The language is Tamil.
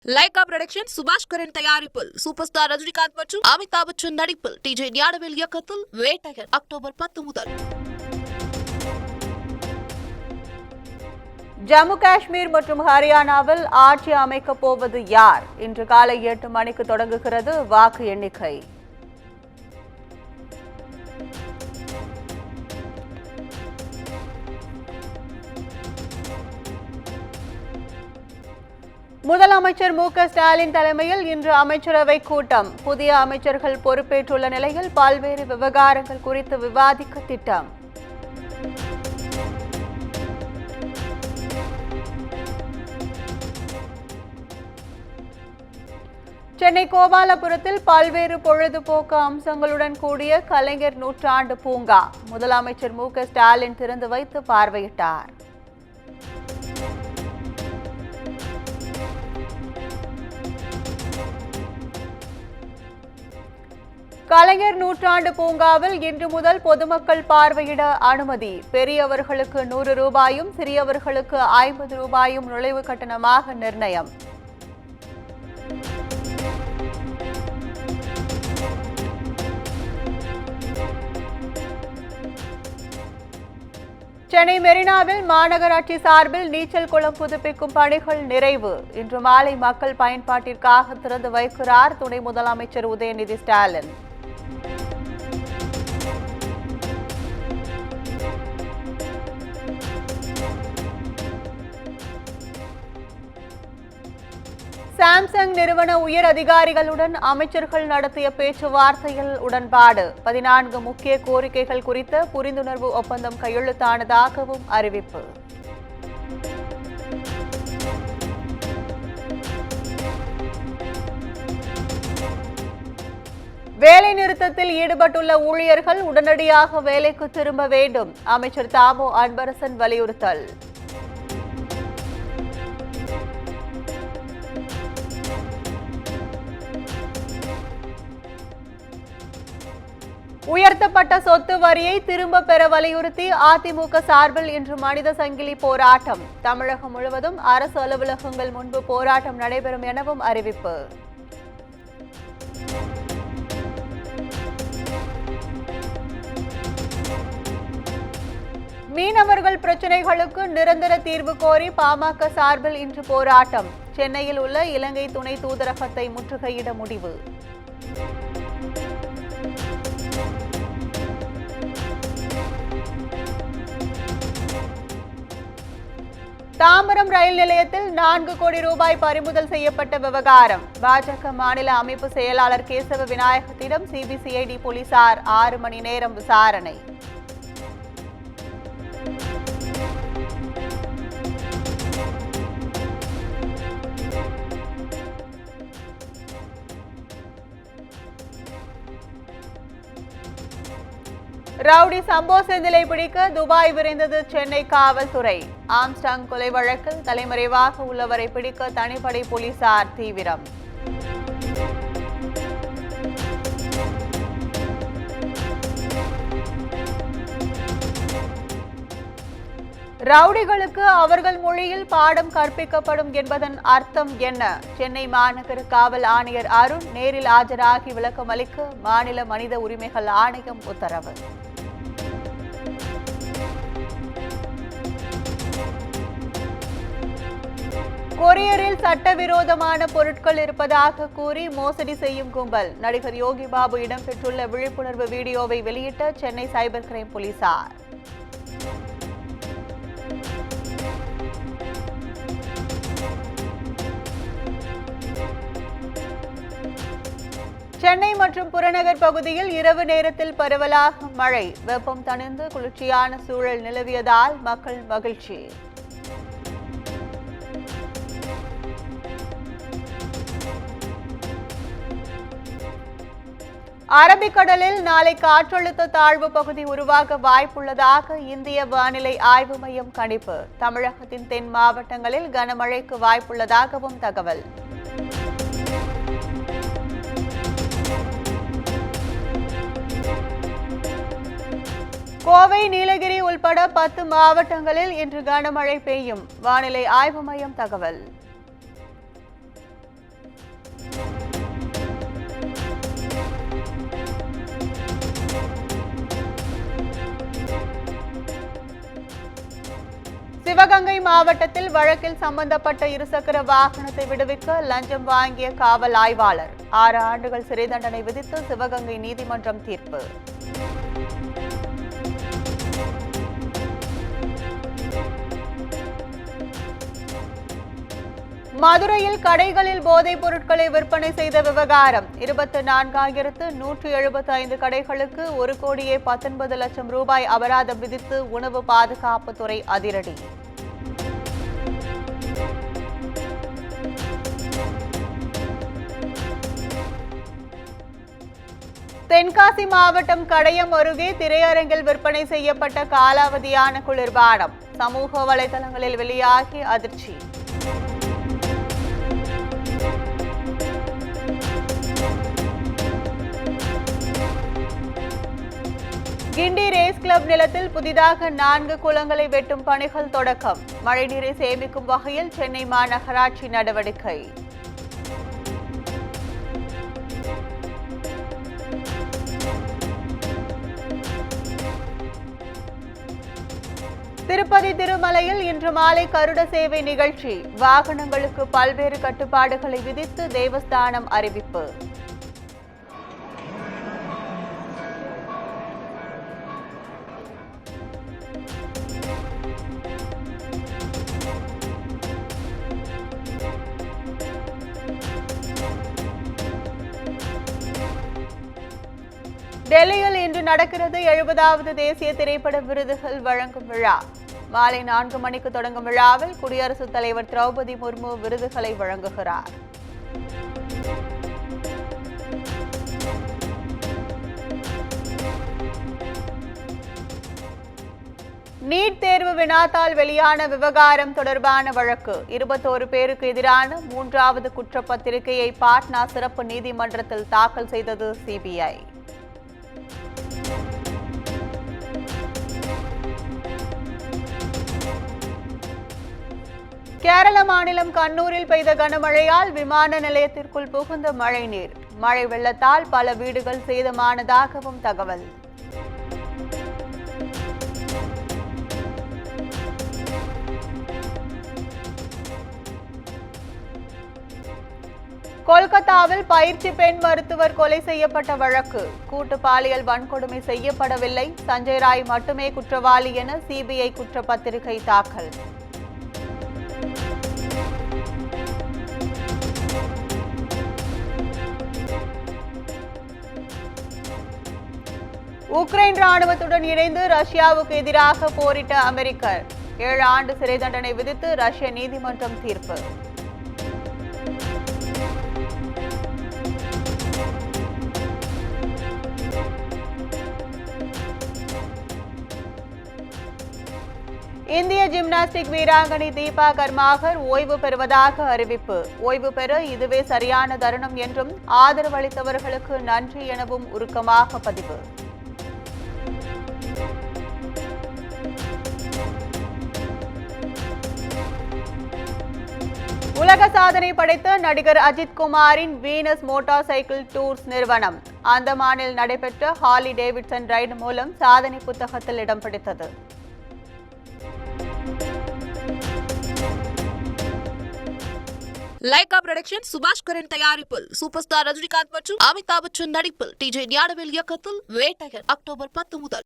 லைகா புரொடக்ஷன் சுபாஷ் கரன் தயாரிப்பில் சூப்பர் ஸ்டார் ரஜினிகாந்த் மற்றும் அமிதாப் பச்சன் நடிப்பில் டிஜே ஞானவேல் இயக்கத்தில் வேட்டையன் அக்டோபர் 10 முதல். ஜம்மு காஷ்மீர் மற்றும் ஹரியானாவில் ஆட்சி அமைக்கப் போவது யார்? இன்று காலை 8 மணிக்கு தொடங்குகிறது வாக்கு எண்ணிக்கை. முதலமைச்சர் மு.க. ஸ்டாலின் தலைமையில் இன்று அமைச்சரவை கூட்டம். புதிய அமைச்சர்கள் பொறுப்பேற்றுள்ள நிலையில் பல்வேறு விவகாரங்கள் குறித்து விவாதிக்க திட்டம். சென்னை கோபாலபுரத்தில் பல்வேறு பொழுதுபோக்கு அம்சங்களுடன் கூடிய கலைஞர் நூற்றாண்டு பூங்கா முதலமைச்சர் மு.க. ஸ்டாலின் திறந்து வைத்து பார்வையிட்டார். கலைஞர் நூற்றாண்டு பூங்காவில் இன்று முதல் பொதுமக்கள் பார்வையிட அனுமதி. பெரியவர்களுக்கு 100 ரூபாயும் சிறியவர்களுக்கு 50 ரூபாயும் நுழைவு கட்டணமாக நிர்ணயம். சென்னை மெரினாவில் மாநகராட்சி சார்பில் நீச்சல் குளம் புதுப்பிக்கும் பணிகள் நிறைவு. இன்று மாலை மக்கள் பயன்பாட்டிற்காக திறந்து வைக்கிறார் துணை முதலமைச்சர் உதயநிதி ஸ்டாலின். சாம்சங் நிறுவன உயர் அதிகாரிகளுடன் அமைச்சர்கள் நடத்திய பேச்சுவார்த்தையில் உடன்பாடு. 14 முக்கிய கோரிக்கைகள் குறித்த புரிந்துணர்வு ஒப்பந்தம் கையெழுத்தானதாகவும் அறிவிப்பு. வேலை நிறுத்தத்தில் ஈடுபட்டுள்ள ஊழியர்கள் உடனடியாக வேலைக்கு திரும்ப வேண்டும். அமைச்சர் தாமோ அன்பரசன் வலியுறுத்தல். உயர்த்தப்பட்ட சொத்து வரியை திரும்ப பெற வலியுறுத்தி அதிமுக சார்பில் இன்று மனித சங்கிலி போராட்டம். தமிழகம் முழுவதும் அரசு அலுவலகங்கள் முன்பு போராட்டம் நடைபெறும் எனவும் அறிவிப்பு. மீனவர்கள் பிரச்சினைகளுக்கு நிரந்தர தீர்வு கோரி பாமக சார்பில் இன்று போராட்டம். சென்னையில் உள்ள இலங்கை துணை தூதரகத்தை முற்றுகையிட முடிவு. தாம்பரம் ரயில் நிலையத்தில் 4 கோடி ரூபாய் பறிமுதல் செய்யப்பட்ட விவகாரம். பாஜக மாநில அமைப்பு செயலாளர் கேசவ விநாயகத்திடம் சிபிசிஐடி போலீசார் 6 மணி நேரம் விசாரணை. ரவுடி சம்போ செந்திலை பிடிக்க துபாய் விரைந்தது சென்னை காவல்துறை. ஆம்ஸ்டாங் கொலை வழக்கில் தலைமறைவாக உள்ளவரை பிடிக்க தனிப்படை போலீசார் தீவிரம். ரவுடிகளுக்கு அவர்கள் மொழியில் பாடம் கற்பிக்கப்படும் என்பதன் அர்த்தம் என்ன? சென்னை மாநகர காவல் ஆணையர் அருண் நேரில் ஆஜராகி விளக்கம் அளிக்க மாநில மனித உரிமைகள் ஆணையம் உத்தரவு. கொரியரில் சட்டவிரோதமான பொருட்கள் இருப்பதாக கூறி மோசடி செய்யும் கும்பல். நடிகர் யோகி பாபு இடம்பெற்றுள்ள விழிப்புணர்வு வீடியோவை வெளியிட்ட சென்னை சைபர் கிரைம் போலீசார். சென்னை மற்றும் புறநகர் பகுதியில் இரவு நேரத்தில் பரவலாக மழை. வெப்பம் தணிந்து குளிர்ச்சியான சூழல் நிலவியதால் மக்கள் மகிழ்ச்சி. அரபிக்கடலில் நாளை காற்றழுத்த தாழ்வு பகுதி உருவாக வாய்ப்புள்ளதாக இந்திய வானிலை ஆய்வு மையம் கணிப்பு. தமிழகத்தின் தென் மாவட்டங்களில் கனமழைக்கு வாய்ப்புள்ளதாகவும் தகவல். கோவை, நீலகிரி உள்பட 10 மாவட்டங்களில் இன்று கனமழை பெய்யும். வானிலை ஆய்வு மையம் தகவல். சிவகங்கை மாவட்டத்தில் வழக்கில் சம்பந்தப்பட்ட இருசக்கர வாகனத்தை விடுவிக்க லஞ்சம் வாங்கிய காவல் ஆய்வாளர் 6 ஆண்டுகள் சிறை தண்டனை விதித்து சிவகங்கை நீதிமன்றம் தீர்ப்பு. மதுரையில் கடைகளில் போதைப் பொருட்களை விற்பனை செய்த விவகாரம் 24,175 கடைகளுக்கு 1,19,00,000 ரூபாய் அபராதம் விதித்து உணவு பாதுகாப்புத்துறை அதிரடி. தென்காசி மாவட்டம் கடையம் அருகே திரையரங்கில் விற்பனை செய்யப்பட்ட காலாவதியான குளிர்பானம் சமூக வலைதளங்களில் வெளியாகி அதிர்ச்சி. கிண்டி ரேஸ் கிளப் நிலத்தில் புதிதாக 4 குளங்களை வெட்டும் பணிகள் தொடக்கம். மழைநீரை சேமிக்கும் வகையில் சென்னை மாநகராட்சி நடவடிக்கை. திருப்பதி திருமலையில் இன்று மாலை கருட சேவை நிகழ்ச்சி. வாகனங்களுக்கு பல்வேறு கட்டுப்பாடுகளை விதித்து தேவஸ்தானம் அறிவிப்பு. டெல்லியில் இன்று நடக்கிறது 70வது தேசிய திரைப்பட விருதுகள் வழங்கும் விழா. மாலை 4 மணிக்கு தொடங்கும் விழாவில் குடியரசுத் தலைவர் திரௌபதி முர்மு விருதுகளை வழங்குகிறார். நீட் தேர்வு வினாத்தாள் வெளியான விவகாரம் தொடர்பான வழக்கு 21 பேருக்கு எதிரான 3வது குற்றப்பத்திரிகையை பாட்னா சிறப்பு நீதிமன்றத்தில் தாக்கல் செய்தது சிபிஐ. கேரள மாநிலம் கண்ணூரில் பெய்த கனமழையால் விமான நிலையத்திற்குள் புகுந்த மழைநீர். மழை வெள்ளத்தால் பல வீடுகள் சேதமானதாகவும் தகவல். கொல்கத்தாவில் பயிற்சி பெண் மருத்துவர் கொலை செய்யப்பட்ட வழக்கு. கூட்டு பாலியல் வன்கொடுமை செய்யப்படவில்லை, சஞ்சய் ராய் மட்டுமே குற்றவாளி என சிபிஐ குற்றப்பத்திரிகை தாக்கல். உக்ரைன் ராணுவத்துடன் இணைந்து ரஷ்யாவுக்கு எதிராக போரிட்ட அமெரிக்கர் 7 ஆண்டு சிறை தண்டனை விதித்து ரஷ்ய நீதிமன்றம் தீர்ப்பு. இந்திய ஜிம்னாஸ்டிக் வீராங்கனை தீபா கர்மாகர் ஓய்வு பெறுவதாக அறிவிப்பு. ஓய்வு பெற இதுவே சரியான தருணம் என்றும் ஆதரவளித்தவர்களுக்கு நன்றி எனவும் உருக்கமாக பதிவு. உலக சாதனை படைத்த நடிகர் அஜித் குமாரின் வீனஸ் மோட்டார் சைக்கிள் டூர்ஸ் நிறுவனம் அந்தமானில் நடைபெற்ற ஹார்லி டேவிட்சன் ரைடு மூலம் சாதனை புத்தகத்தில் இடம் பிடித்தது. லைகா புரொடக்ஷன் சுபாஷ் கரன் தயாரிப்பில் சூப்பர் ஸ்டார் ரஜினிகாந்த் மற்றும் அமிதாப் பச்சன் நடிப்பில் டிஜே ஞானவேல் இயக்கத்தில் வேட்டையன் அக்டோபர் 10 முதல்